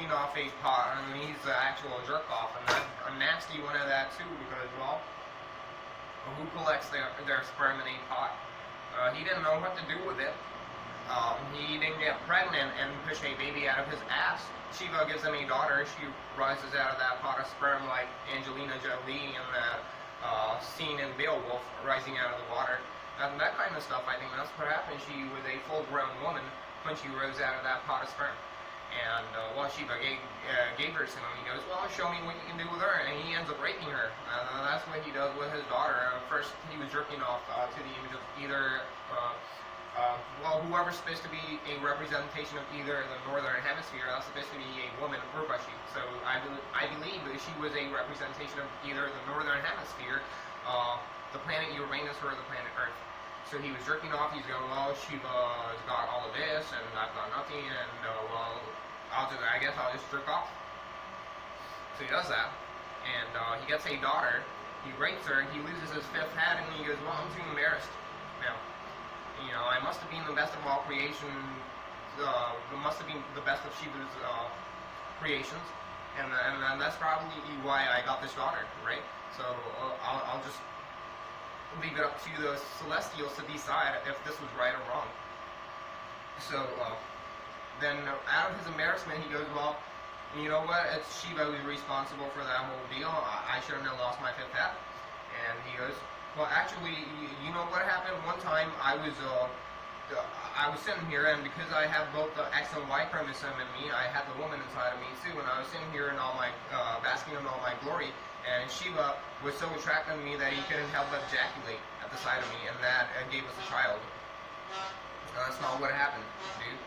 jerking off a pot, and he's the actual jerk off, and that's a nasty one of that too, because, well, who collects their sperm in a pot? He didn't know what to do with it. He didn't get pregnant and push a baby out of his ass. Shiva gives him a daughter. She rises out of that pot of sperm like Angelina Jolie in that scene in Beowulf, rising out of the water. And that kind of stuff, I think that's what happened. She was a full-grown woman when she rose out of that pot of sperm. And well, Shiva gave her to him. He goes, well, show me what you can do with her. And he ends up raping her. That's what he does with his daughter. First, he was jerking off to the image of either, well, whoever's supposed to be a representation of either the northern hemisphere, that's supposed to be a woman, Urvashi. So I believe that she was a representation of either the northern hemisphere, the planet Uranus, or the planet Earth. So he was jerking off. He's going, well, Shiva's got all of this, and I've got nothing, and well, I guess I'll just jerk off. So he does that, and he gets a daughter. He rapes her. He loses his fifth head, and he goes, well, I'm too embarrassed. Now, you know, I must have been the best of all creation. Must have been the best of Shiva's creations, and that's probably why I got this daughter, right? So I'll just leave it up to the celestials to decide if this was right or wrong. So then out of his embarrassment, he goes, well, you know what, it's Shiva who's responsible for that whole deal. I shouldn't have lost my fifth head. And he goes, well, actually, you know what happened? One time I was sitting here, and because I have both the X and Y chromosome in me, I had the woman inside of me too, and I was sitting here in all my, basking in all my glory, and Shiva was so attracted to me that he couldn't help but ejaculate at the side of me, and that gave us a child. That's not what happened, dude.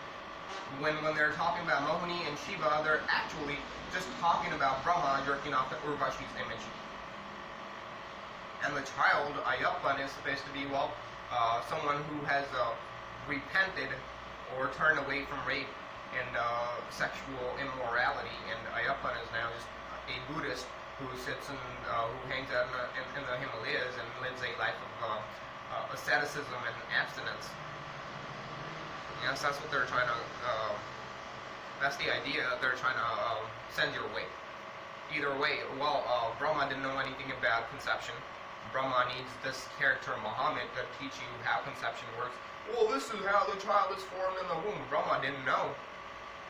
When they're talking about Mohini and Shiva, they're actually just talking about Brahma jerking off the Urvashi's image. And the child, ayyappan, is supposed to be, well, someone who has repented or turned away from rape and sexual immorality. And ayyappan is now just a Buddhist who sits and who hangs out in the Himalayas and lives a life of asceticism and abstinence. Yes, that's what they're trying to, that's the idea that they're trying to send your way. Either way, well, Brahma didn't know anything about conception. Brahma needs this character, Muhammad, to teach you how conception works. Well, this is how the child is formed in the womb. Brahma didn't know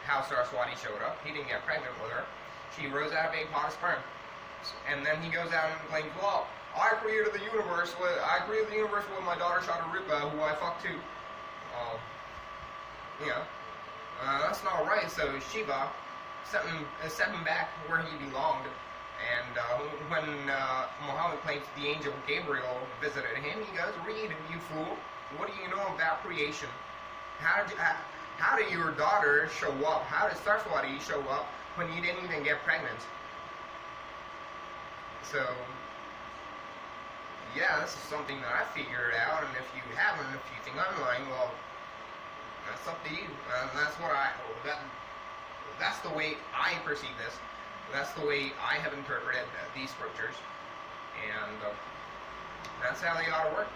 how Saraswati showed up. He didn't get pregnant with her. She rose out of a pot of sperm. And then he goes out and claims, well, I created the universe with my daughter Shatarupa, who I fucked too. That's not right. So Shiva set him back where he belonged. And when Muhammad claims the angel Gabriel visited him, he goes, read, you fool. What do you know about creation? How did your daughter show up? How did Saraswati show up when you didn't even get pregnant? So, yeah, this is something that I figured out, and if you haven't, if you think I'm lying, well, that's up to you. That's what that's the way I perceive this. That's the way I have interpreted these scriptures, and that's how they ought to work.